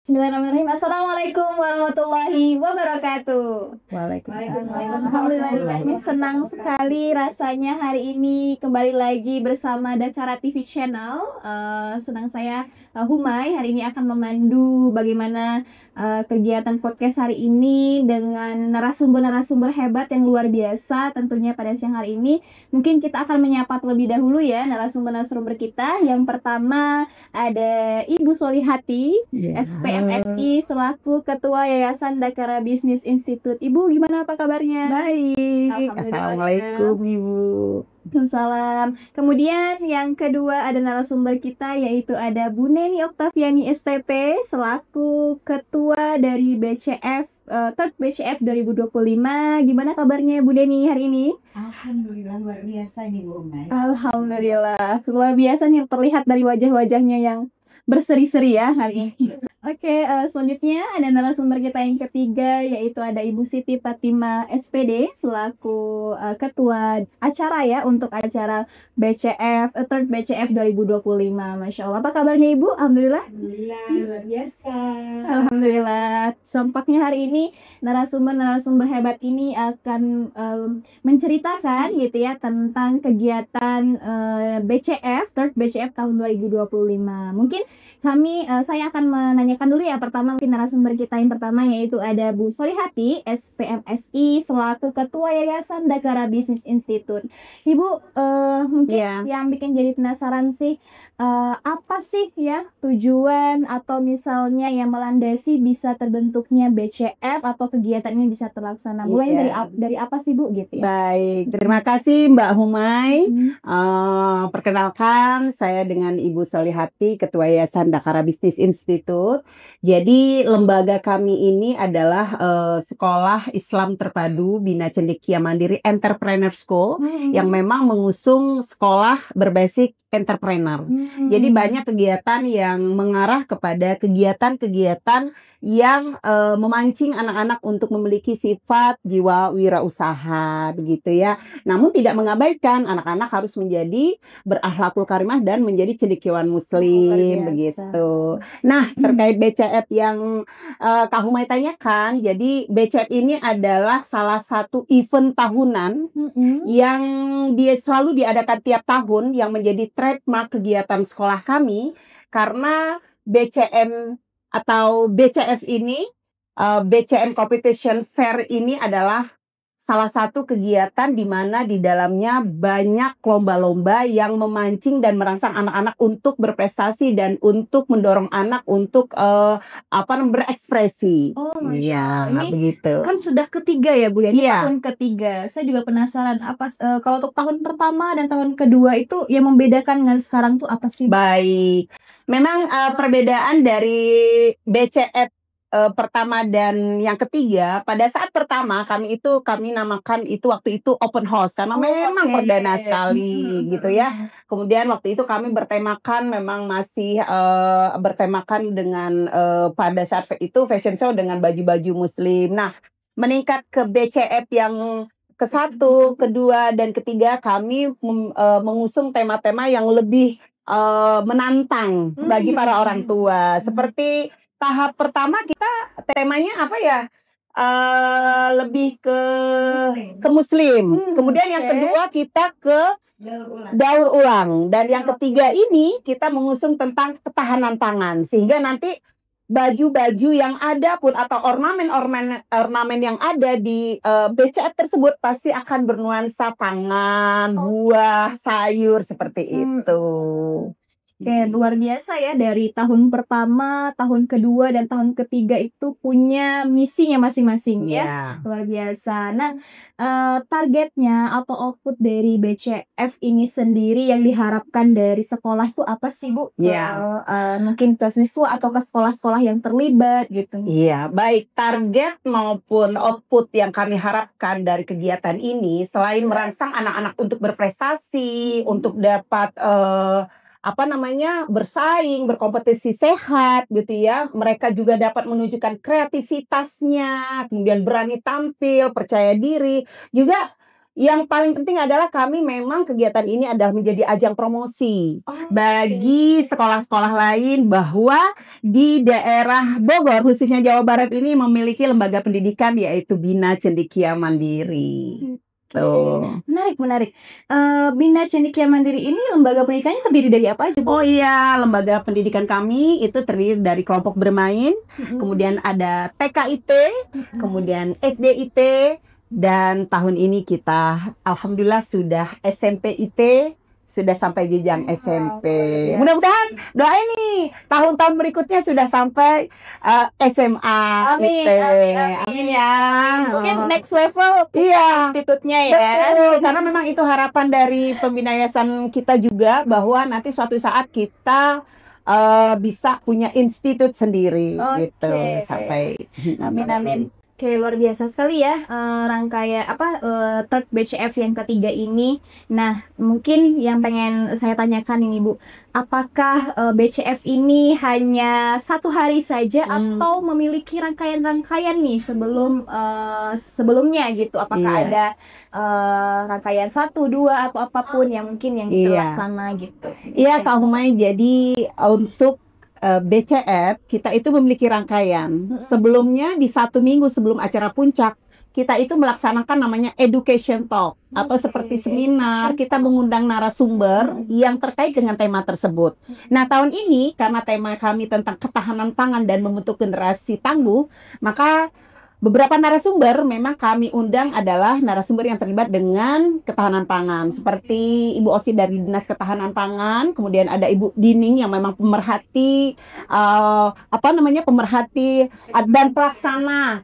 Bismillahirrahmanirrahim. Assalamualaikum warahmatullahi wabarakatuh. Waalaikumsalam. Alhamdulillah, senang sekali rasanya hari ini kembali lagi bersama Dakara TV Channel. Senang saya Humay hari ini akan memandu bagaimana kegiatan podcast hari ini dengan narasumber-narasumber hebat yang luar biasa. Tentunya pada siang hari ini mungkin kita akan menyapa terlebih dahulu ya narasumber-narasumber kita. Yang pertama ada Ibu Solihati, SPMSI selaku Ketua Yayasan Dakara Business Institute. Ibu gimana, apa kabarnya? Baik. Alhamdulillah. Assalamualaikum Ibu. Waalaikumsalam. Kemudian yang kedua ada narasumber kita yaitu ada Bu Neni Oktaviani STP selaku Ketua dari BCF Third BCF 2025. Gimana kabarnya Bu Neni hari ini? Alhamdulillah luar biasa nih Bu Umay. Alhamdulillah luar biasa nih, terlihat dari wajah-wajahnya yang berseri-seri ya hari ini. Oke, selanjutnya ada narasumber kita yang ketiga yaitu ada Ibu Siti Fatima SPD selaku ketua acara ya untuk acara BCF Third BCF 2025. Masya Allah, apa kabarnya Ibu? Alhamdulillah. Alhamdulillah luar biasa. Alhamdulillah. Tampaknya hari ini narasumber hebat ini akan menceritakan gitu ya tentang kegiatan BCF Third BCF tahun 2025. Mungkin saya akan menanyakan dulu ya, pertama mungkin narasumber kita yang pertama yaitu ada Bu Solihati SPMSI selaku Ketua Yayasan Dakara Business Institute. Ibu mungkin yang bikin jadi penasaran sih apa sih ya tujuan atau misalnya yang melandasi bisa terbentuknya BCF atau kegiatan ini bisa terlaksana. Mulai dari apa sih Bu gitu ya? Baik, terima kasih Mbak Humay. Perkenalkan, saya dengan Ibu Solihati, Ketua Yayasan Dakara Business Institute. Jadi lembaga kami ini adalah sekolah Islam terpadu Bina Cendekia Mandiri Entrepreneur School yang memang mengusung sekolah berbasis entrepreneur. Jadi banyak kegiatan yang mengarah kepada kegiatan-kegiatan yang memancing anak-anak untuk memiliki sifat jiwa wirausaha begitu ya. Namun tidak mengabaikan anak-anak harus menjadi berakhlakul karimah dan menjadi cendekiawan muslim begitu. Nah, terkait BCF yang Kak Humay tanyakan, jadi BCF ini adalah salah satu event tahunan yang selalu diadakan tiap tahun yang menjadi trademark kegiatan sekolah kami karena BCM atau BCF ini BCM Competition Fair ini adalah salah satu kegiatan di mana di dalamnya banyak lomba-lomba yang memancing dan merangsang anak-anak untuk berprestasi dan untuk mendorong anak untuk berekspresi. Iya, ini begitu. Kan sudah ketiga ya Bu ya, ini Iya. tahun ketiga. Saya juga penasaran apa kalau untuk tahun pertama dan tahun kedua itu yang membedakan dengan sekarang tuh apa sih? Baik, memang perbedaan dari BCF pertama dan yang ketiga, pada saat pertama kami namakan itu waktu itu open house karena memang perdana sekali gitu ya. Kemudian waktu itu kami bertemakan memang masih bertemakan dengan pada saat itu fashion show dengan baju-baju muslim. Nah, meningkat ke BCF yang ke-1, kedua dan ketiga kami mengusung tema-tema yang lebih menantang bagi para orang tua. Seperti tahap pertama kita temanya apa ya? Lebih ke muslim. Kemudian yang kedua kita ke daur ulang. Dan yang ketiga ini kita mengusung tentang ketahanan pangan. Sehingga nanti baju-baju yang ada pun atau ornamen yang ada di BCF tersebut pasti akan bernuansa pangan, buah, sayur seperti itu. Oke, luar biasa ya, dari tahun pertama, tahun kedua, dan tahun ketiga itu punya misinya masing-masing ya. Luar biasa. Nah, targetnya atau output dari BCF ini sendiri yang diharapkan dari sekolah itu apa sih Bu? Mungkin ke siswa atau ke sekolah-sekolah yang terlibat gitu. Iya, baik. Target maupun output yang kami harapkan dari kegiatan ini selain merangsang anak-anak untuk berprestasi, untuk dapat bersaing, berkompetisi sehat gitu ya. Mereka juga dapat menunjukkan kreativitasnya, kemudian berani tampil, percaya diri. Juga Yang paling penting adalah kami memang kegiatan ini adalah menjadi ajang promosi Oke. bagi sekolah-sekolah lain bahwa di daerah Bogor, khususnya Jawa Barat ini memiliki lembaga pendidikan yaitu Bina Cendekia Mandiri. Tuh. Menarik. Bina Cendekia Mandiri ini lembaga pendidikannya terdiri dari apa aja, Bu? Oh iya, lembaga pendidikan kami itu terdiri dari kelompok bermain, kemudian ada TKIT, kemudian SDIT, dan tahun ini kita alhamdulillah sudah SMPIT, sudah sampai jenjang SMP. biasa. Mudah-mudahan doain nih tahun-tahun berikutnya sudah sampai SMA Amin, IT. amin. Amin ya. Mungkin next level Iya. institutnya ya. Betul, karena memang itu harapan dari pembina yayasan kita juga bahwa nanti suatu saat kita bisa punya institut sendiri Oke. gitu sampai. Amin. Oke, luar biasa sekali ya rangkaian third BCF yang ketiga ini. Nah, mungkin yang pengen saya tanyakan ini, Bu, apakah BCF ini hanya satu hari saja atau memiliki rangkaian-rangkaian nih sebelumnya gitu? Apakah Iya. ada rangkaian 1, 2 atau apapun yang mungkin yang Iya. terlaksana gitu? Iya Kak Humay, jadi untuk BCF kita itu memiliki rangkaian. Sebelumnya di 1 minggu sebelum acara puncak kita itu melaksanakan namanya education talk atau seperti seminar. Kita mengundang narasumber yang terkait dengan tema tersebut. Nah, tahun ini karena tema kami tentang ketahanan pangan dan membentuk generasi tangguh, maka beberapa narasumber memang kami undang adalah narasumber yang terlibat dengan ketahanan pangan, seperti Ibu Osi dari Dinas Ketahanan Pangan, kemudian ada Ibu Dining yang memang pemerhati pemerhati dan pelaksana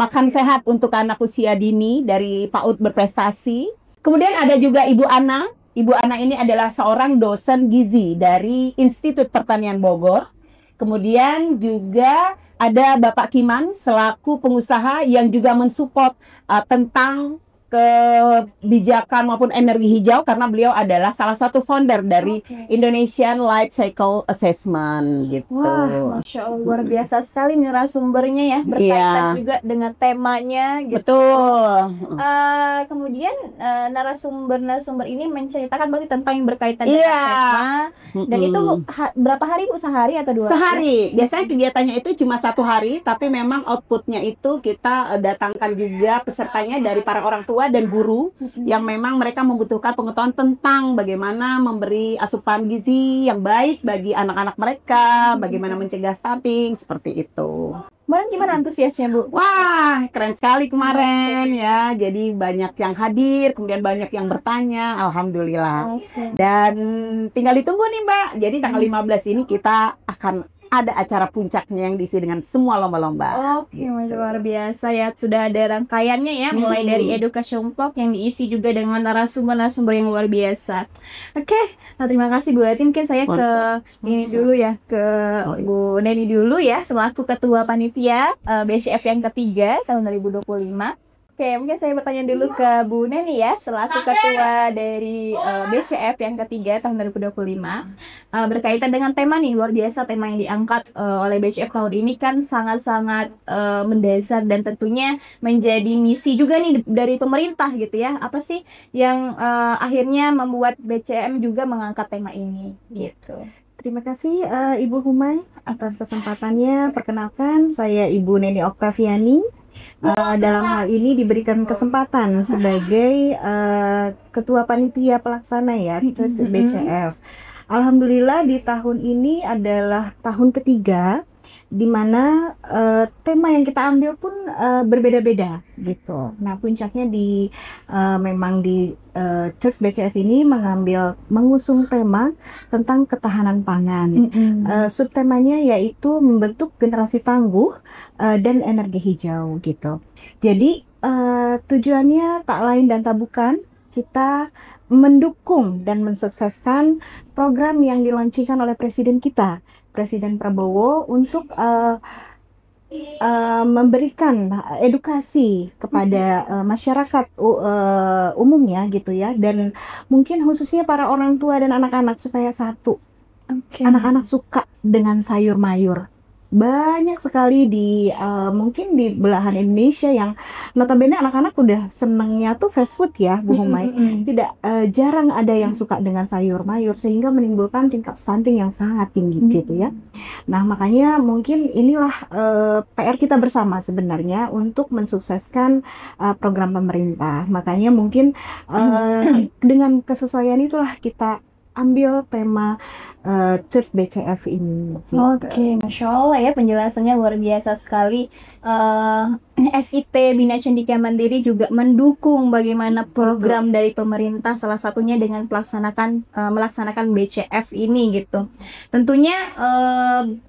makan sehat untuk anak usia dini dari PAUD Berprestasi. Kemudian ada juga Ibu Ana. Ibu Ana ini adalah seorang dosen gizi dari Institut Pertanian Bogor. Kemudian juga ada Bapak Kiman selaku pengusaha yang juga mensupport tentang kebijakan maupun energi hijau karena beliau adalah salah satu founder dari Indonesian Life Cycle Assessment gitu. Wah, Masya Allah, luar biasa sekali narasumbernya ya, berkaitan juga dengan temanya gitu. Betul. Kemudian narasumber ini menceritakan berarti tentang yang berkaitan dengan tema. Dan itu berapa hari, Bu? Sehari atau 2 hari? Sehari. Biasanya kegiatannya itu cuma 1 hari, tapi memang outputnya itu kita datangkan juga pesertanya dari para orang tua dan guru yang memang mereka membutuhkan pengetahuan tentang bagaimana memberi asupan gizi yang baik bagi anak-anak mereka, bagaimana mencegah stunting, seperti itu. Kemarin gimana antusiasnya, Bu? Wah, keren sekali kemarin ya. Jadi banyak yang hadir, kemudian banyak yang bertanya, alhamdulillah. Dan tinggal ditunggu nih, Mbak. Jadi tanggal 15 ini kita akan ada acara puncaknya yang diisi dengan semua lomba-lomba. Oke, luar biasa ya. Sudah ada rangkaiannya ya, mulai dari education talk yang diisi juga dengan narasumber yang luar biasa. Oke, nah terima kasih Bu Ati. Mungkin saya ini dulu ya, ke Bu Neni dulu ya, selaku Ketua Panitia BCF yang ketiga tahun 2025. Oke, mungkin saya bertanya dulu ke Bu Neni ya, selaku ketua dari BCF yang ketiga tahun 2025. Berkaitan dengan tema nih, luar biasa tema yang diangkat oleh BCF tahun ini kan sangat-sangat mendasar dan tentunya menjadi misi juga nih dari pemerintah gitu ya. Apa sih yang akhirnya membuat BCM juga mengangkat tema ini gitu. Terima kasih Ibu Humay atas kesempatannya. Perkenalkan, saya Ibu Neni Oktaviani. Dalam hal ini diberikan kesempatan sebagai Ketua Panitia Pelaksana ya BCF. Alhamdulillah di tahun ini adalah tahun ketiga di mana tema yang kita ambil pun berbeda-beda gitu. Nah, puncaknya memang di Church BCF ini mengusung tema tentang ketahanan pangan. Subtemanya yaitu membentuk generasi tangguh dan energi hijau gitu. Jadi tujuannya tak lain dan tak bukan kita mendukung dan mensukseskan program yang dilaunchingkan oleh Presiden kita, Presiden Prabowo, untuk memberikan edukasi kepada masyarakat umumnya gitu ya, dan mungkin khususnya para orang tua dan anak-anak supaya anak-anak suka dengan sayur mayur banyak sekali di mungkin di belahan Indonesia yang notabene anak-anak udah senengnya tuh fast food ya, Bu Humay. Tidak jarang ada yang suka dengan sayur mayur sehingga menimbulkan tingkat stunting yang sangat tinggi gitu ya. Nah, makanya mungkin inilah PR kita bersama sebenarnya untuk mensukseskan program pemerintah. Makanya mungkin dengan kesesuaian itulah kita ambil tema Church BCF ini. Gitu. Oke, Masya Allah ya, penjelasannya luar biasa sekali. SIT Bina Cendekia Mandiri juga mendukung bagaimana program dari pemerintah, salah satunya dengan melaksanakan BCF ini gitu. Tentunya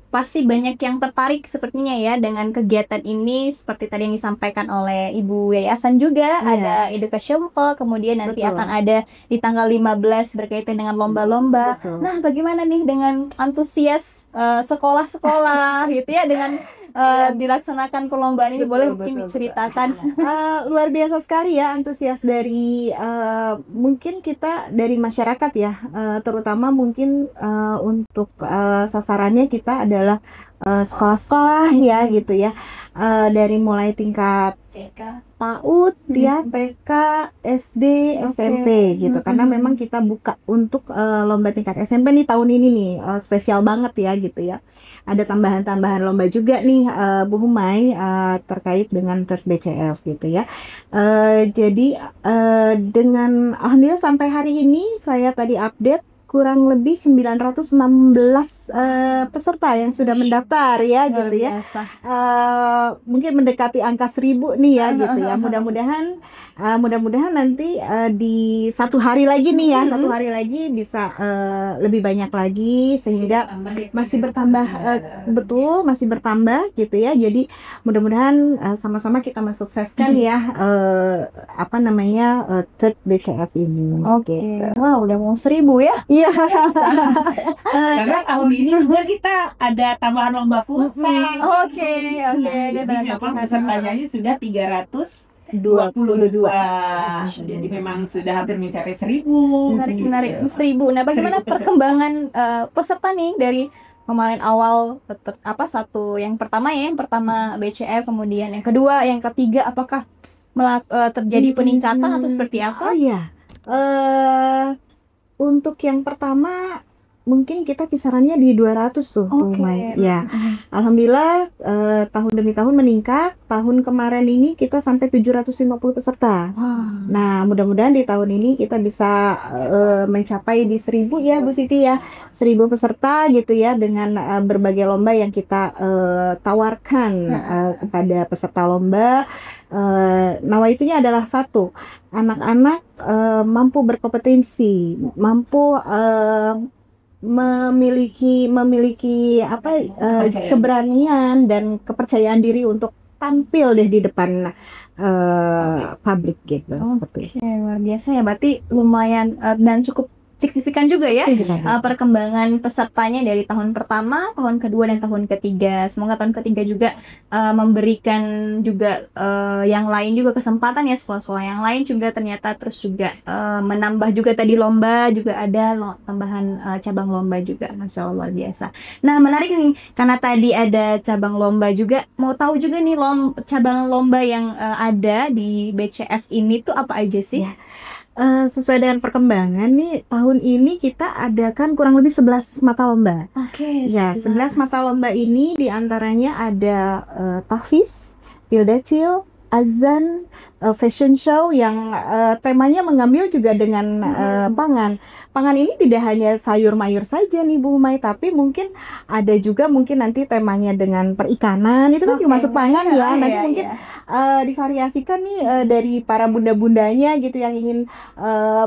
pasti banyak yang tertarik sepertinya ya dengan kegiatan ini, seperti tadi yang disampaikan oleh Ibu Yayasan juga, ada education talk, kemudian nanti akan ada di tanggal 15 berkaitan dengan lomba-lomba. Nah, bagaimana nih dengan antusias sekolah-sekolah gitu ya dengan dilaksanakan perlombaan ini? Boleh mungkin diceritakan? Luar biasa sekali ya antusias dari mungkin kita dari masyarakat ya, terutama mungkin untuk sasarannya kita adalah sekolah-sekolah ya gitu ya, dari mulai tingkat PAUD ya, TK, SD, SMP gitu. Karena memang kita buka untuk lomba tingkat SMP nih tahun ini nih, spesial banget ya gitu ya. Ada tambahan-tambahan lomba juga nih Bu Humay terkait dengan Church BCF gitu ya. Jadi dengan alhamdulillah sampai hari ini saya tadi update kurang lebih 916 peserta yang sudah mendaftar ya gitu ya. Mungkin mendekati angka 1000 nih ya gitu ya. Mudah-mudahan nanti di satu hari lagi nih ya, satu hari lagi bisa lebih banyak lagi sehingga masih bertambah, betul masih bertambah gitu ya. Jadi mudah-mudahan sama-sama kita mensukseskan ya Church BCF ini. Oke. Gitu. Wah, udah mau 1000 ya? Iya. Karena tahun ini juga kita ada tambahan lomba futsal. Oke. Jadi memang pesertanya sudah 322. Jadi memang sudah hampir mencapai 1000. Menarik 1000. Nah, bagaimana perkembangan peserta nih dari kemarin awal yang pertama BCF, kemudian yang kedua, yang ketiga, apakah terjadi peningkatan atau seperti apa? Oh iya. Untuk yang pertama mungkin kita kisarannya di 200 tuh, May. Ya. Alhamdulillah tahun demi tahun meningkat. Tahun kemarin ini kita sampai 750 peserta. Nah, mudah-mudahan di tahun ini kita bisa mencapai di 1000 ya, Bu Siti ya. 1000 peserta gitu ya, dengan berbagai lomba yang kita tawarkan kepada peserta lomba. Nawaitunya adalah satu, anak-anak mampu berkompetensi, mampu memiliki keberanian dan kepercayaan diri untuk tampil deh di depan publik gitu. Seperti itu. Luar biasa ya, berarti lumayan dan cukup signifikan juga ya perkembangan pesertanya dari tahun pertama, tahun kedua, dan tahun ketiga. Semoga tahun ketiga juga memberikan juga yang lain juga kesempatan ya, sekolah-sekolah yang lain juga ternyata terus juga menambah juga tadi lomba juga ada tambahan cabang lomba juga. Masya Allah, luar biasa. Nah, menarik nih karena tadi ada cabang lomba juga, mau tahu juga nih cabang lomba yang ada di BCF ini tuh apa aja sih? Ya. Sesuai dengan perkembangan nih, tahun ini kita adakan kurang lebih 11 mata lomba. Oke. Ya, 11 mata lomba ini diantaranya ada tahfiz, pildacil, azan, fashion show yang temanya mengambil juga dengan pangan. Pangan ini tidak hanya sayur mayur saja nih Bu Humay, tapi mungkin ada juga mungkin nanti temanya dengan perikanan, itu kan juga masuk pangan ya. Nanti mungkin divariasikan nih dari para bunda-bundanya gitu yang ingin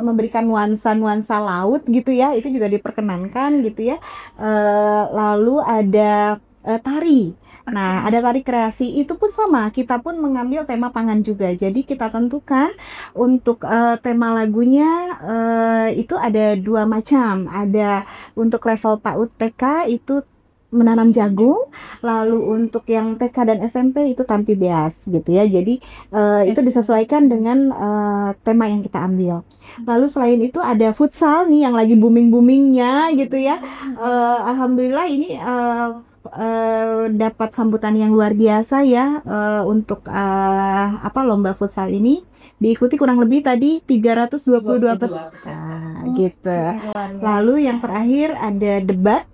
memberikan nuansa-nuansa laut gitu ya, itu juga diperkenankan gitu ya. Lalu ada tari. Nah, ada tari kreasi, itu pun sama, kita pun mengambil tema pangan juga. Jadi kita tentukan untuk tema lagunya itu ada 2 macam. Ada untuk level PAUD TK itu menanam jagung, lalu untuk yang TK dan SMP itu tampi beas gitu ya. Jadi itu disesuaikan dengan tema yang kita ambil. Lalu selain itu ada futsal nih yang lagi booming-boomingnya gitu ya. Alhamdulillah ini dapat sambutan yang luar biasa ya untuk lomba futsal ini diikuti kurang lebih tadi 322 peserta gitu. Lalu yang terakhir ada debat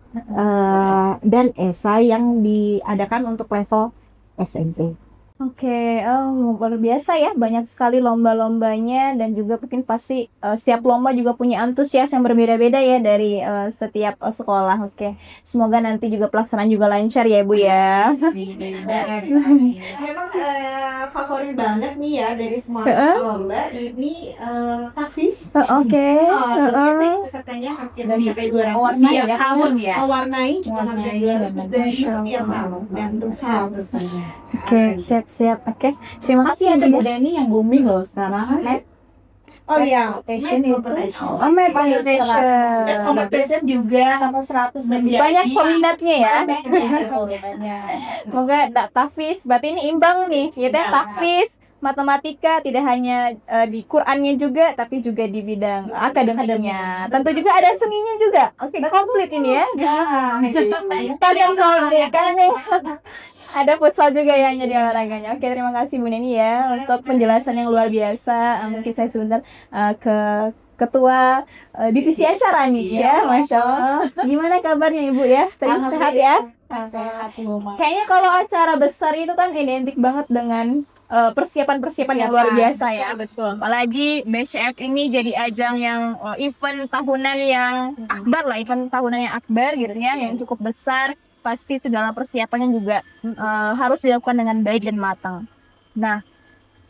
dan esai yang diadakan untuk level SMP. Oke, luar biasa ya, banyak sekali lomba-lombanya dan juga mungkin pasti setiap lomba juga punya antusias yang berbeda-beda ya dari setiap sekolah. Oke, semoga nanti juga pelaksanaan juga lancar ya Bu ya. Memang favorit banget nih ya dari semua lomba ini Tafis. Oke. Biasanya pesertanya hampir mencapai 200 mewarnai juga hampir 200 dari setiap tahun dan untuk Oke, siap. Oke, terima kasih Tapi ada ya. Bu Deni yang booming loh sekarang. Oh iya, Competition itu. Competition juga sama 100 lebih. banyak peminatnya ya. Banyak. Semoga Tafis, berarti ini imbang nih, ya teh Tafis, matematika tidak hanya di Qurannya juga, tapi juga di bidang akademiknya. Tentu juga ada seninya juga. Oke, komplit ini ya. Kalian komplit kan nih. Ada futsal juga ya jadi olahraganya. Oke, terima kasih Bu Neni ya untuk penjelasan yang luar biasa. Mungkin saya sebentar ke ketua divisi acara nih ya, Masya Allah. Gimana kabarnya Ibu ya? Tadi sehat ya? Sehat Bu Ma. Kayaknya kalau acara besar itu kan identik banget dengan persiapan-persiapan yang luar biasa ya. Betul. Apalagi BCF ini jadi ajang yang event tahunan yang akbar lah, event tahunan yang akbar gitu ya, yang cukup besar. Pasti segala persiapannya juga harus dilakukan dengan baik dan matang. Nah,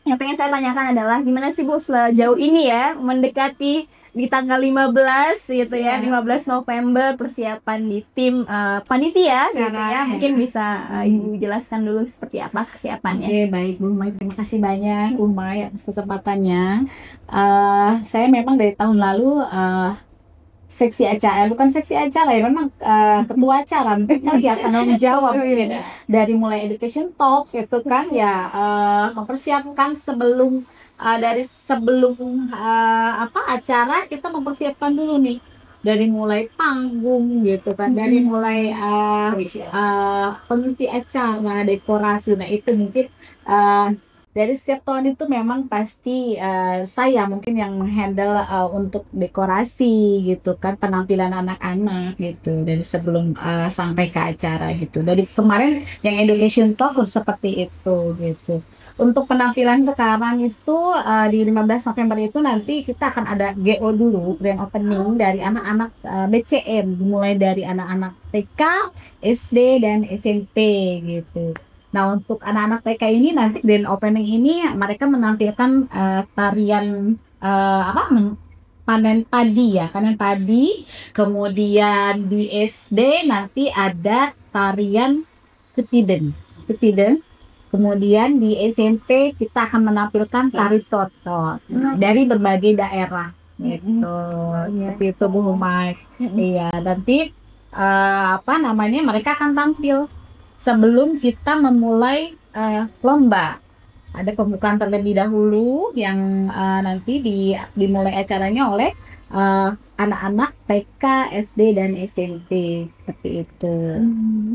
yang pengen saya tanyakan adalah gimana sih Bu sejauh ini ya mendekati di tanggal 15 gitu ya, 15 November persiapan di tim panitia gitu ya. Mungkin bisa Ibu jelaskan dulu seperti apa kesiapannya. Oke, baik Bu Mai, terima kasih banyak Bu Mai atas kesempatannya. Saya memang dari tahun lalu seksi acara, bukan seksi acara ya, memang ketua acara mungkin lagi akan menjawab mungkin dari mulai education talk itu kan ya, mempersiapkan sebelum acara kita mempersiapkan dulu nih dari mulai panggung gitu kan, dari mulai pengisi acara, dekorasi. Nah itu mungkin dari setiap tahun itu memang pasti saya mungkin yang menghandle untuk dekorasi gitu kan, penampilan anak-anak gitu dari sebelum sampai ke acara gitu. Dari kemarin yang education talk seperti itu gitu. Untuk penampilan sekarang itu di 15 November itu nanti kita akan ada GO dulu, grand opening dari anak-anak BCM, mulai dari anak-anak TK, SD dan SMP gitu. Nah untuk anak-anak TK ini nanti grand opening ini mereka menampilkan tarian panen padi. Kemudian di SD nanti ada tarian ketiden. Kemudian di SMP kita akan menampilkan tari totot dari berbagai daerah gitu. Seperti itu Bu Humay. Iya, nanti mereka akan tampil sebelum kita memulai lomba. Ada pembukaan terlebih dahulu yang nanti dimulai acaranya oleh anak-anak TK, SD dan SMP seperti itu.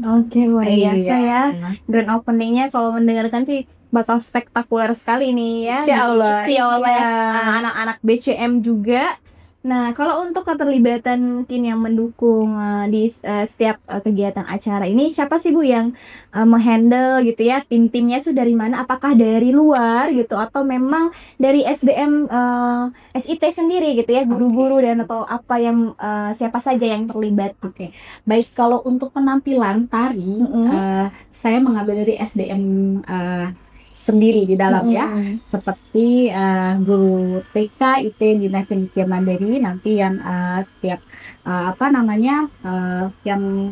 Oke, luar biasa ya. Grand openingnya kalau mendengarkan sih bakal spektakuler sekali nih ya. Insya Allah. Oleh anak-anak BCM juga. Nah, kalau untuk keterlibatan mungkin yang mendukung di setiap kegiatan acara ini, siapa sih Bu yang menghandle gitu ya? Tim-timnya itu dari mana? Apakah dari luar gitu atau memang dari SDM SIT sendiri gitu ya, guru-guru dan atau apa yang siapa saja yang terlibat? Oke. Baik, kalau untuk penampilan tari, saya mengambil dari SDM sendiri di dalam ya, seperti guru TK, IT, Dinas Pendidikan Mandiri nanti yang setiap yang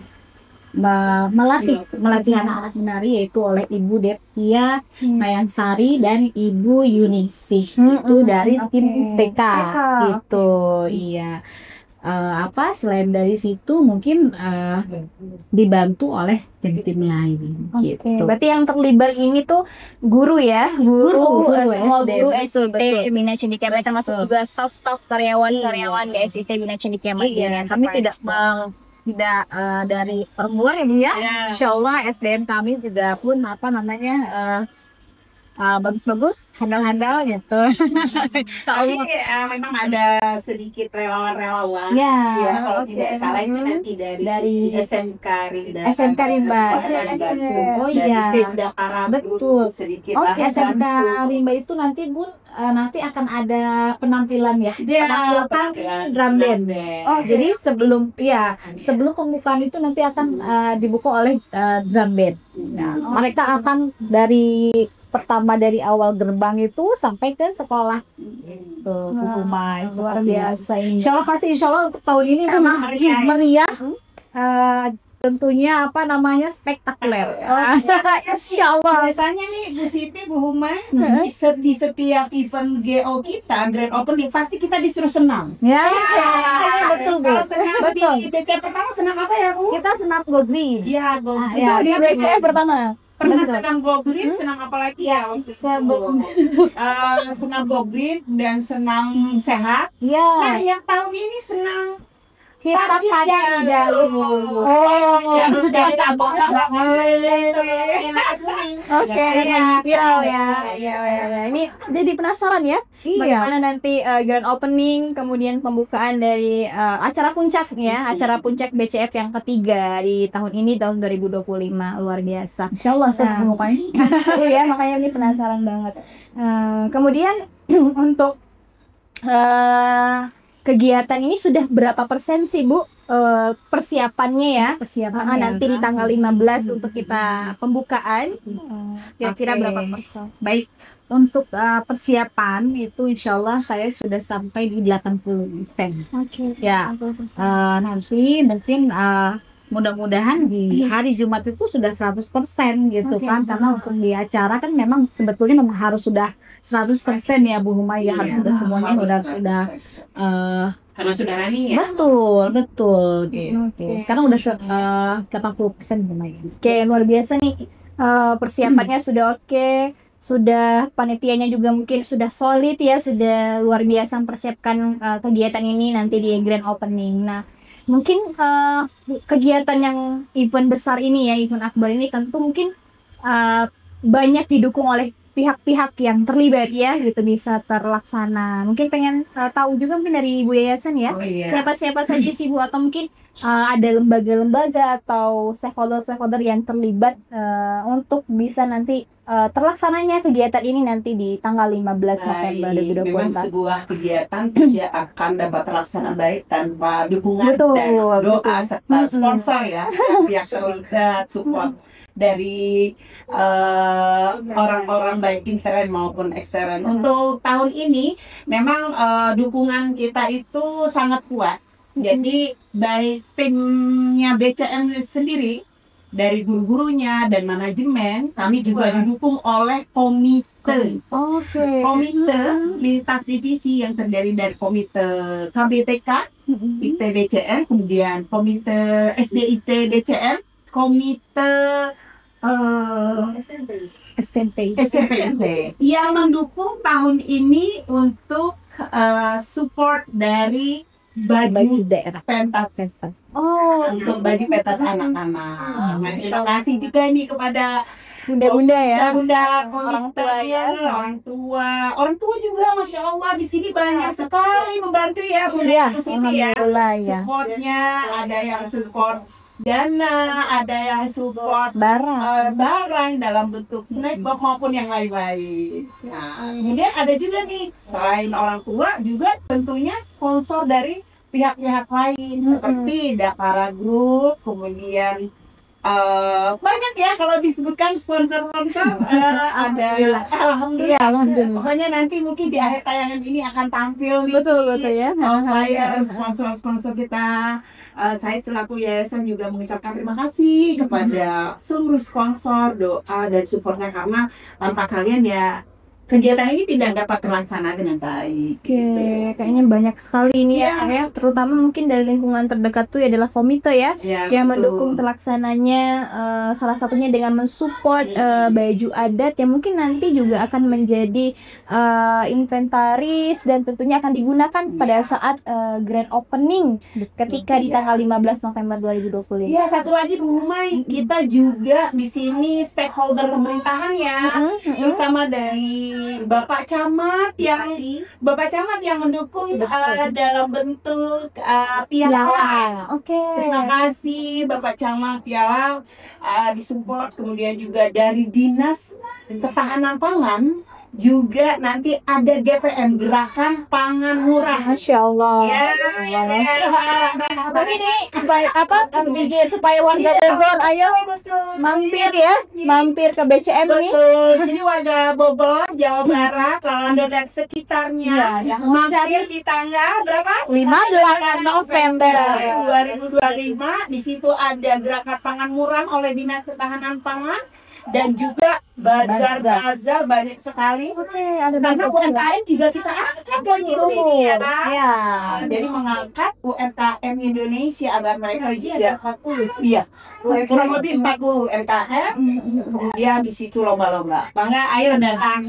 melatih anak-anak menari yaitu oleh Ibu Deptia Mayansari dan Ibu Yunisih itu dari tim TK gitu. Iya. Selain dari situ mungkin dibantu oleh tim-tim lain gitu. Berarti yang terlibat ini tuh guru ya, guru semua guru SIT Bina Cendekia Mandiri, termasuk juga staff-staff karyawan di SIT Bina Cendekia Mandiri. Kami tidak tidak dari perempuan ya Bu ya. Ya. Insya Allah SDM kami juga pun bagus-bagus, handal-handal gitu. Insya Tapi Allah. memang ada sedikit relawan-relawan. Ya, Ya, kalau oke. tidak salah itu nanti dari Dari SMK Rimba. SMK Rimba. Dari Batu. Oh Dari iya. Tekda Para Betul. sedikit lah Oke, SMK bantu. Rimba itu nanti Bun, nanti akan ada penampilan ya. Dia Penampilan drum band. Oh, Jadi sebelum pembukaan itu nanti akan dibuka oleh drum band. Nah, mereka akan dari pertama dari awal gerbang itu sampai ke sekolah. Tuh, Bu Humay, Luar seperti itu. biasa ini. Insya Allah untuk tahun ini memang meriah. Tentunya spektakuler. Insya Allah. Biasanya nih Bu Siti, Bu Humay, di setiap event GO kita, Grand Opening, pasti kita disuruh senam. Ya, betul Bu. Kalau senam Betul. di BC pertama senam apa ya Bu? Kita senam goblin. Iya, Itu di BCF pertama. Pernah Betul. senam goblin, senam apa lagi ya? waktu itu? Senam goblin dan senam sehat. Nah, Ya, yang tahun ini senam kita pada Oke, viral ya. Ya. Ini jadi penasaran ya. Iya. Bagaimana nanti grand opening, kemudian pembukaan dari acara puncak ya, acara puncak BCF yang ketiga di tahun ini, tahun 2025. Luar biasa. Insya Allah seru Pak. Seru ya, makanya ini penasaran banget. Kemudian untuk kegiatan ini sudah berapa persen sih Bu persiapannya ya? Nanti di tanggal 15 untuk kita pembukaan. Kira-kira Oke. berapa persen? Baik, untuk persiapan itu insya Allah saya sudah sampai di 80%. Oke. Ya, nanti mungkin mudah-mudahan di hari Jumat itu sudah 100% gitu Oke. kan. Karena untuk di acara kan memang sebetulnya memang harus sudah 100% ya Bu Humay ya, harus sudah semuanya sudah karena sudah running ya. betul gitu. Oke. Sekarang udah 80% Bu Humay. Oke, luar biasa nih. Persiapannya sudah oke, sudah panitianya juga mungkin sudah solid ya, sudah luar biasa mempersiapkan kegiatan ini nanti di grand opening. Nah, mungkin kegiatan yang event besar ini ya, event akbar ini tentu mungkin banyak didukung oleh pihak-pihak yang terlibat ya, gitu bisa terlaksana. Mungkin pengen tahu juga mungkin dari Ibu Yayasan ya, Oh iya. siapa-siapa saja sih Bu, atau mungkin ada lembaga-lembaga atau stakeholder-stakeholder yang terlibat untuk bisa nanti terlaksananya kegiatan ini nanti di tanggal 15 November Memang 2024. sebuah kegiatan tidak akan dapat terlaksana baik tanpa dukungan Betul, dan doa betul. serta sponsor ya, pihak terlibat, support dari orang-orang baik intern maupun ekstern. Untuk tahun ini memang dukungan kita itu sangat kuat. Jadi baik timnya BCM sendiri, dari guru-gurunya dan manajemen, kami juga didukung oleh komite. Oke. Komite lintas divisi yang terdiri dari komite KBTK, IT BCM, kemudian komite SDIT BCM, komite SMPIT yang mendukung tahun ini untuk support dari baju daerah. pentas Oh, untuk baju pentas anak-anak. Nah, terima kasih juga nih kepada bunda-bunda ya. bunda Orang tua ya. orang tua juga, masya Allah di sini banyak sekali membantu ya bunda Ya, di sini ya. alhamdulillah ya. Supportnya ada yang support dana, ada yang support Barang. barang dalam bentuk snack box maupun yang lain-lain. Nah, kemudian ada juga nih selain orang tua juga tentunya sponsor dari pihak-pihak lain seperti Dakara Group, kemudian banyak ya kalau disebutkan sponsor-sponsor ada. Alhamdulillah. Alhamdulillah. Pokoknya nanti mungkin di akhir tayangan ini akan tampil nih. Betul ya. Flyer sponsor-sponsor kita. Saya selaku yayasan juga mengucapkan terima kasih kepada seluruh sponsor, doa dan supportnya, karena tanpa kalian ya kegiatan ini tidak dapat terlaksana dengan baik. Oke, kayaknya banyak sekali ini ya, terutama mungkin dari lingkungan terdekat tuh adalah komite ya, Ya, yang betul. mendukung terlaksananya, salah satunya dengan mensupport baju adat yang mungkin nanti juga akan menjadi inventaris dan tentunya akan digunakan pada saat grand opening ketika di tanggal 15 November 2020. Iya, satu lagi Bu Humay, kita juga di sini stakeholder pemerintahan ya, terutama dari Bapak Camat yang mendukung dalam bentuk piala. Oke. Terima kasih Bapak Camat piala disupport, kemudian juga dari Dinas Ketahanan Pangan juga nanti ada GPM, Gerakan Pangan Murah. Masya Allah. Tapi ini supaya warga Bogor ayo mampir ya, mampir ke BCM nih. Betul. Jadi warga Bogor, Jawa Barat, Lalando dan sekitarnya mampir di tanggal berapa? 15 November 2025. Di situ ada Gerakan Pangan Murah oleh Dinas Ketahanan Pangan dan juga bazar banyak sekali. Oke, ada Karena bazar. UMKM juga kita angkat loh di sini ya, Pak. Ya. Jadi mengangkat UMKM Indonesia agar mereka juga 40. Iya. Kurang lebih 40 UMKM. Kemudian di situ lomba-lomba. Bangga ayo datang.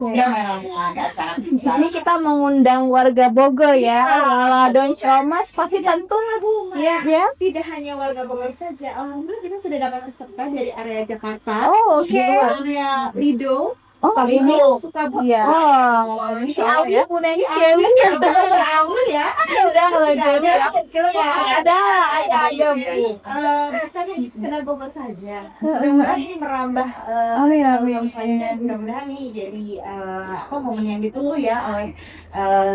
Ya memang agak sangat susah. Ini kita mengundang warga Bogor ya, Lalado Ciomas pasti tentu Bu. Ya, Ya. tidak hanya warga Bogor saja. Alhamdulillah kita sudah dapat peserta dari area Jakarta, Oh, oke. area Lido, Oh, ini. Sukabumi. Iya. Oh, ini Ciawi ya, Bunda ini Ciawi. Ciawi ya. Sudah Kecil ya. ada. Jadi bukan di sekedar Bogor saja. Mudah-mudahan ini merambah Amin. saja. Mudah-mudahan ini jadi momen yang ditunggu ya oleh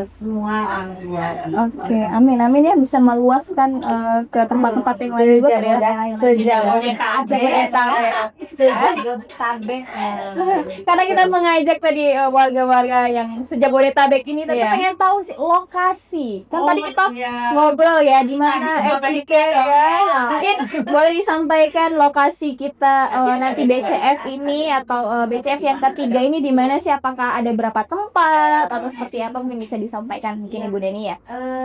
semua orang tua. Oke, amin ya bisa meluaskan ke tempat-tempat yang lain juga ya. Jabodetabek. Karena kita mengajak tadi warga-warga yang sejabodetabek ini tapi Iya. pengen tahu sih lokasi. Kan tadi kita iya. ngobrol ya di mana SIK ya. Mungkin boleh disampaikan lokasi kita nanti BCF ini atau BCF yang ketiga ini di mana sih? Apakah ada berapa tempat atau seperti apa mungkin bisa disampaikan mungkin Ibu Deni ya?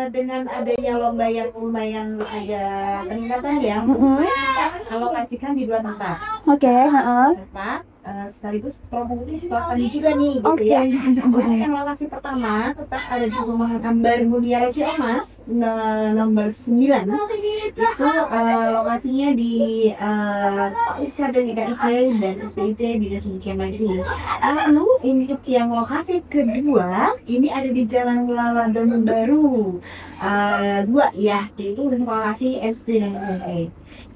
Dengan adanya lomba yang lumayan ada peningkatan ya, kita alokasikan di 2 tempat. Oke, Sekaligus promosi sekolah kami juga nih gitu ya. Untuk yang lokasi pertama tetap ada di Perumahan Ambar Mutiara Ciomas nomor 9. Itu lokasinya di Kadang IKIP dan SDIT di Desa Mandiri. Lalu untuk yang lokasi kedua ini ada di Jalan Laladon Baru 2 ya, itu untuk lokasi SD dan SMP.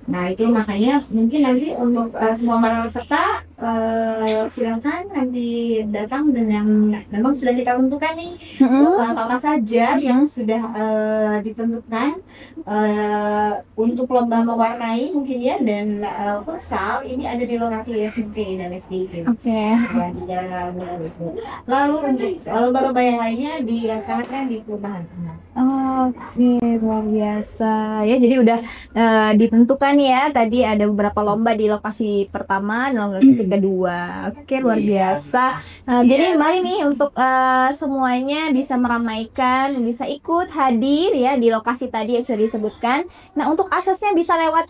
Nah itu makanya mungkin nanti untuk semua para peserta silakan nanti datang dengan memang sudah kita tentukan nih apa saja yang sudah ditentukan untuk lomba mewarnai mungkin ya, dan futsal ini ada di lokasi SMP dan SD Oke. ya, di Jalan Lalu itu. Lalu untuk lomba-lomba yang lainnya dilaksanakan di perumahan. Oke, luar biasa ya. Jadi udah ditentukan ya. Tadi ada beberapa lomba di lokasi pertama dan lokasi kedua. Oke, luar biasa. Jadi mari nih untuk semuanya bisa meramaikan, bisa ikut hadir ya di lokasi tadi yang sudah disebutkan. Nah, untuk aksesnya bisa lewat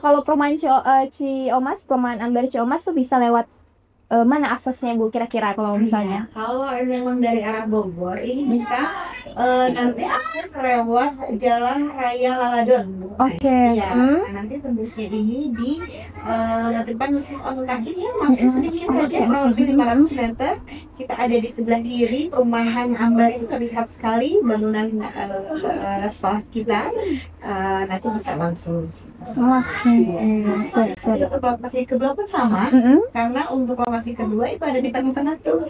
kalau perumahan Ciomas, perumahan Ambar Ciomas tuh bisa lewat mana aksesnya Bu kira-kira kalau misalnya? Kalau memang dari arah Bogor ini bisa nanti akses lewat Jalan Raya Laladon. Oke. Iya. Nanti tembusnya ini di depan Museum Online ini masih sedikit saja, kurang lebih 500 meter. Kita ada di sebelah kiri perumahan Ambar, itu terlihat sekali bangunan sekolah kita. Nanti bisa langsung. Jadi untuk lokasi kedua pun sama, karena untuk lokasi kedua itu ada di tengah-tengah tuh.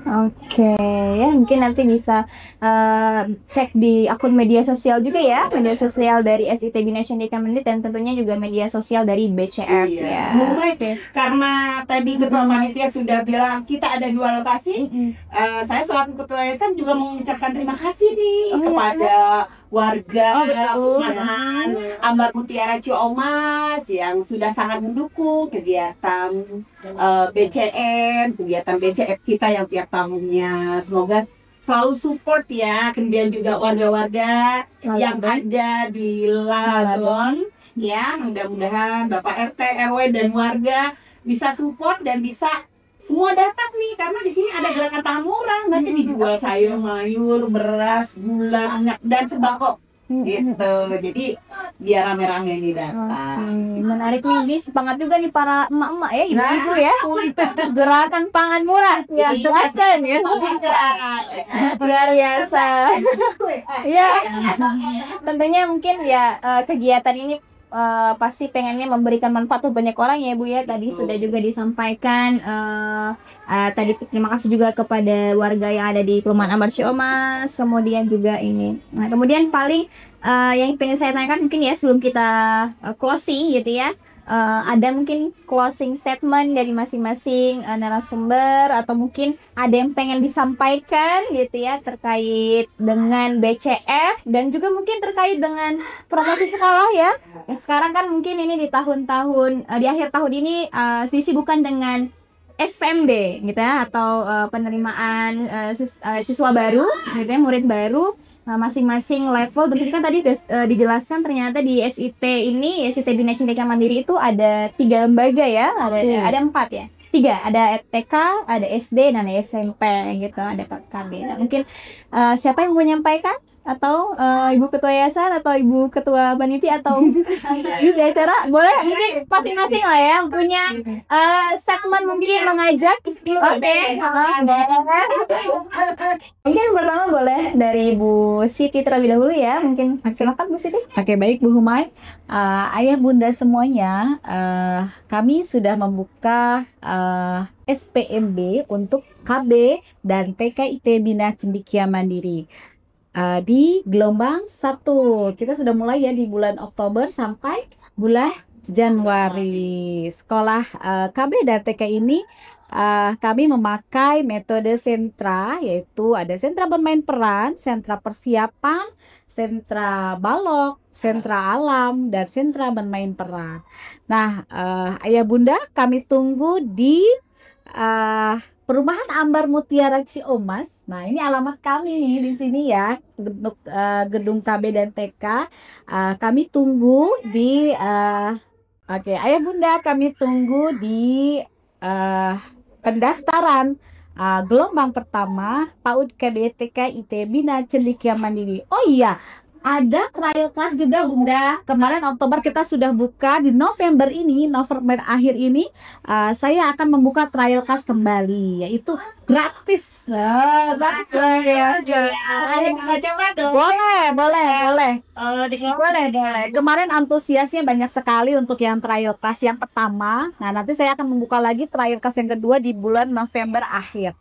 Oke, ya mungkin nanti bisa cek di akun media sosial juga ya, media sosial dari SIT Bina Cendekia Mandiri dan tentunya juga media sosial dari BCF ya. Baik, karena tadi ketua panitia sudah bilang kita ada 2 lokasi, saya selaku ketua yayasan juga mengucapkan terima kasih nih kepada warga Perumahan Ambar Mutiara Ciomas yang sudah sangat mendukung kegiatan BCN, kegiatan BCF kita yang tiap tahunnya. Semoga selalu support ya, kemudian juga warga-warga yang ada di Ladon ya, mudah-mudahan Bapak RT, RW dan warga bisa support dan bisa semua datang nih, karena di sini ada gerakan pangan murah, nanti dijual sayur, mayur, beras, gula, minyak dan sembako gitu. Jadi biar rame-rame nih datang. Menarik nih, ini semangat juga nih para emak-emak ya, ibu-ibu ya, untuk gerakan pangan murah. Ya, jelaskan ya. Luar biasa. Ya, tentunya mungkin ya kegiatan ini pasti pengennya memberikan manfaat untuk banyak orang ya Bu ya. Tadi sudah juga disampaikan tadi terima kasih juga kepada warga yang ada di Perumahan Ambar Ciomas, kemudian juga ini. Nah, kemudian paling yang pengen saya tanyakan mungkin ya sebelum kita closing gitu ya. Ada mungkin closing statement dari masing-masing narasumber atau mungkin ada yang pengen disampaikan gitu ya terkait dengan BCF dan juga mungkin terkait dengan promosi sekolah ya. Sekarang kan mungkin ini di tahun-tahun di akhir tahun ini disibukkan dengan SPMB gitu ya atau penerimaan siswa baru gitu ya, murid baru. Masing-masing level bentuknya kan tadi dijelaskan ternyata di SIT ini SIT Bina Cendekia Mandiri itu ada 3 lembaga ya, ada 4 ya, 3 ada TK, ada SD dan ada SMP gitu, ada KB. Nah, mungkin siapa yang mau menyampaikan atau ibu ketua yayasan atau ibu ketua panitia atau bisa acara boleh mungkin masing-masing lah ya punya segmen mungkin mengajak mungkin pertama boleh dari Bu Siti terlebih dahulu ya, mungkin silakan Bu Siti. Oke, baik Bu Humay. Ayah bunda semuanya, kami sudah membuka SPMB untuk KB dan TKIT Bina Cendekia Mandiri. Di gelombang 1 kita sudah mulai ya di bulan Oktober sampai bulan Januari. Sekolah KB dan TK ini kami memakai metode sentra, yaitu ada sentra bermain peran, sentra persiapan, sentra balok, sentra alam, dan sentra bermain peran. Nah, ayah bunda kami tunggu di Perumahan Ambar Mutiara Ciomas. Nah, ini alamat kami nih di sini ya, gedung KB dan TK. Kami tunggu di oke, ayah bunda kami tunggu di pendaftaran gelombang pertama PAUD KB TK IT Bina Cendekia Mandiri. Oh iya, ada trial class juga bunda. Kemarin Oktober kita sudah buka, di November ini, November akhir ini saya akan membuka trial class kembali, yaitu gratis. Gratis ya. Coba dong. Boleh. Kemarin antusiasnya banyak sekali untuk yang trial class yang pertama. Nah, nanti saya akan membuka lagi trial class yang kedua di bulan November akhir.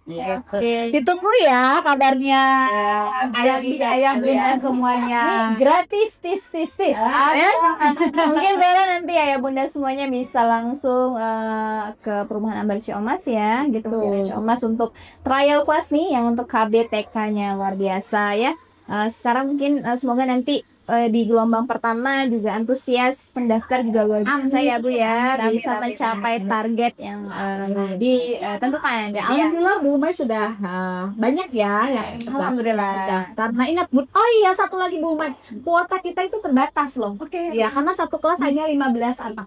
Ditunggu ya kabarnya. Ayah bunda semuanya. Gratis tis. Mungkin Vera nanti ya bunda semuanya bisa langsung ke Perumahan Ambar Ciomas ya gitu, Ciomas untuk trial class nih yang untuk KB TK-nya luar biasa ya. Sekarang mungkin semoga nanti di gelombang pertama juga antusias pendaftar juga luar biasa ya Bu ya, bisa mencapai target yang ditentukan. Alhamdulillah Bu Mai sudah banyak ya yang alhamdulillah. Karena ingat Bu, oh iya satu lagi Bu Mai, kuota kita itu terbatas loh. Ya, karena satu kelas hanya 15 anak.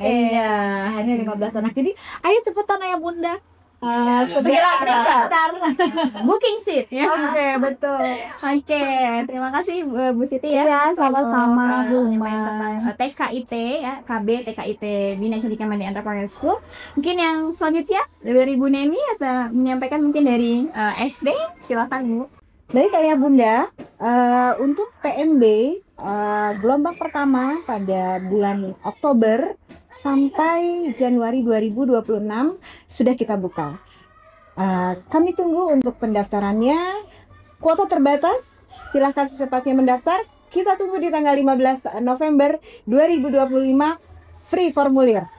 Iya, hanya 15 anak. Jadi ayo cepetan ayah bunda. Segera booking seat ya. Oke, betul. Oke, terima kasih Bu Siti ya. Ya, sama-sama Bu Tentang TKIT ya, KB TKIT Bina Cendekia Mandiri Entrepreneur School. Mungkin yang selanjutnya dari Bu Neni atau menyampaikan mungkin dari SD, silakan Bu. Baik ayah bunda, untuk PMB gelombang pertama pada bulan Oktober sampai Januari 2026 sudah kita buka. Kami tunggu untuk pendaftarannya. Kuota terbatas, silahkan secepatnya mendaftar. Kita tunggu di tanggal 15 November 2025, free formulir.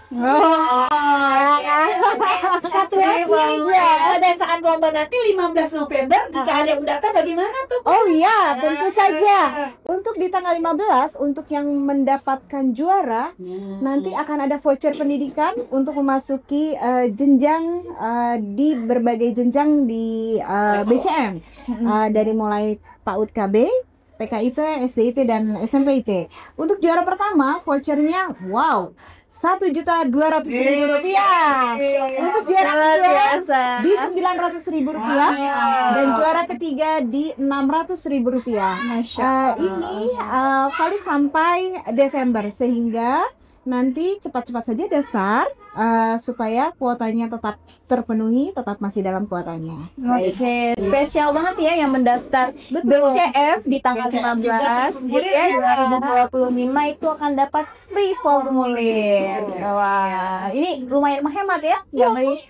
Satu lagi ya, pada saat lomba nanti 15 November jika ada yang mendaftar bagaimana tuh? Oh iya, tentu saja. Untuk di tanggal 15, untuk yang mendapatkan juara, nanti akan ada voucher pendidikan untuk memasuki jenjang di berbagai jenjang di BCM. Dari mulai PAUD KB, TKIT, SDIT, dan SMPIT. Untuk juara pertama, vouchernya wow, Rp1.200.000. Untuk juara kedua di Rp900.000 dan juara ketiga di Rp600.000. Ini valid sampai Desember, sehingga nanti cepat-cepat saja daftar supaya kuotanya tetap terpenuhi, tetap masih dalam kuotanya. Oke, spesial banget ya yang mendaftar BCF di tanggal 15 gitu ya, 2025 itu akan dapat free formulir. Wah, ini lumayan menghemat ya, nggak beli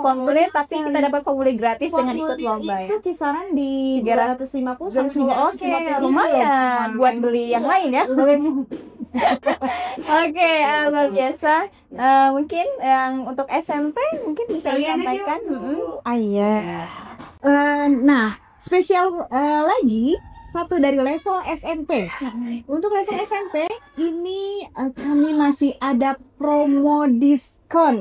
formulir tapi kita dapat formulir gratis dengan ikut lomba ya. Itu kisaran di 250 sampai 350. Oke, lumayan buat beli yang lain ya. Oke, luar biasa. Mungkin yang untuk SMP mungkin bisa disampaikan. Iya. Nah, spesial lagi satu dari level SMP. Untuk level SMP ini kami masih ada promo diskon.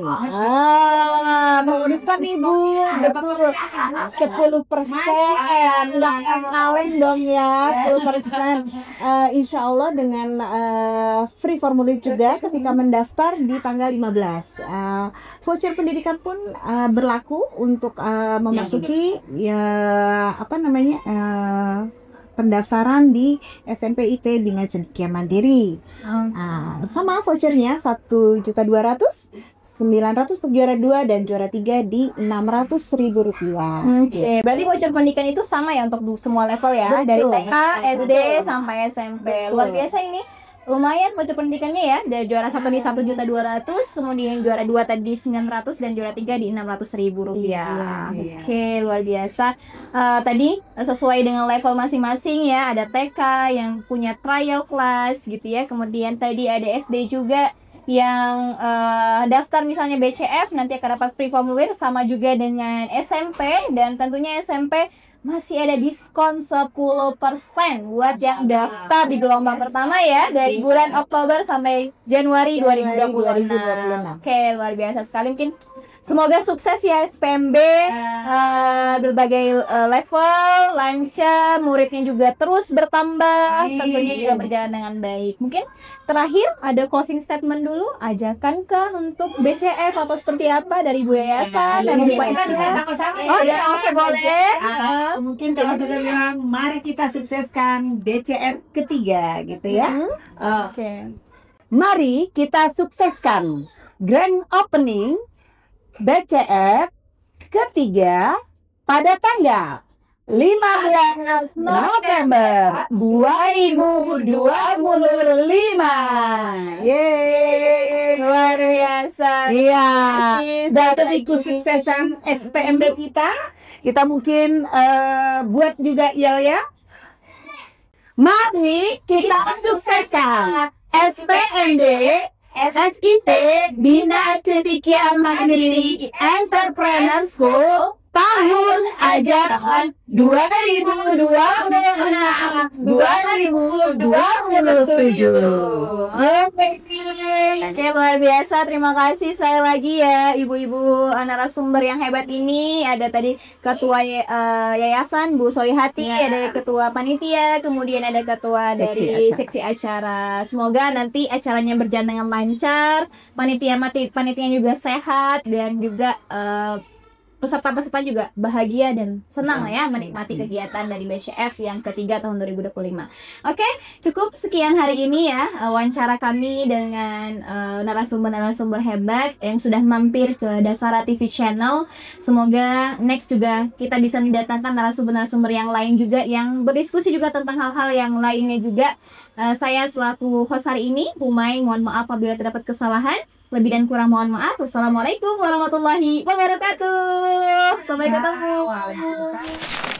Promo diskon Ibu. Betul. 10%. Nggak kaleng dong ya. 10%. Insya Allah dengan free formulir juga ketika mendaftar di tanggal 15. Voucher pendidikan pun berlaku untuk memasuki pendaftaran di SMPIT Bina Cendekia Mandiri. Sama vouchernya Rp1.200.000, Rp900 untuk juara 2 dan juara 3 di Rp600.000. Oke, berarti voucher pendidikan itu sama ya untuk semua level ya, dari TK, SD sampai SMP. Luar biasa ini. Lumayan voucher pendidikannya ya, dari juara 1 di Rp1.200.000, kemudian juara 2 tadi Rp900 dan juara 3 di Rp600.000. Oke, luar biasa. Tadi sesuai dengan level masing-masing ya, ada TK yang punya trial class gitu ya, kemudian tadi ada SD juga yang daftar misalnya BCF nanti akan dapat free formulir, sama juga dengan SMP, dan tentunya SMP masih ada diskon 10% buat yang daftar di gelombang pertama ya, dari bulan Oktober sampai Januari 2026. Oke, luar biasa sekali. Mungkin semoga sukses ya SPMB, berbagai level, lancar, muridnya juga terus bertambah, tentunya juga berjalan dengan baik. Mungkin terakhir ada closing statement dulu, ajakan untuk BCF atau seperti apa dari Bu Yayasan dan Bu Kita bisa sama-sama ya. Oh ya, oke, boleh. Mungkin kalau kita bilang mari kita sukseskan BCF ketiga gitu ya. Oke. Mari kita sukseskan grand opening BCF ketiga pada tanggal 15 November 2025. Yeay, Luar biasa. iya. Dan Dari kesuksesan SPMB kita mungkin buat juga ya. Mari kita sukseskan SPMB SIT Bina Cendekia Mandiri Entrepreneur School tahun ajaran 2026-2027. Oke, luar biasa. Terima kasih sekali lagi ya ibu-ibu narasumber yang hebat ini. Ada tadi ketua yayasan Bu Solihati, ada ketua panitia, kemudian ada ketua dari seksi acara. Semoga nanti acaranya berjalan dengan lancar, panitianya juga sehat, dan juga peserta-peserta juga bahagia dan senang lah ya menikmati kegiatan dari BCF yang ketiga tahun 2025. Oke, cukup sekian hari ini ya wawancara kami dengan narasumber-narasumber hebat yang sudah mampir ke Dakara TV Channel. Semoga next juga kita bisa mendatangkan narasumber-narasumber yang lain juga yang berdiskusi juga tentang hal-hal yang lainnya juga. Saya selaku host hari ini, Humay, mohon maaf apabila terdapat kesalahan. Lebih dan kurang mohon maaf. Wassalamualaikum warahmatullahi wabarakatuh. Sampai ketemu. Waalaikumsalam.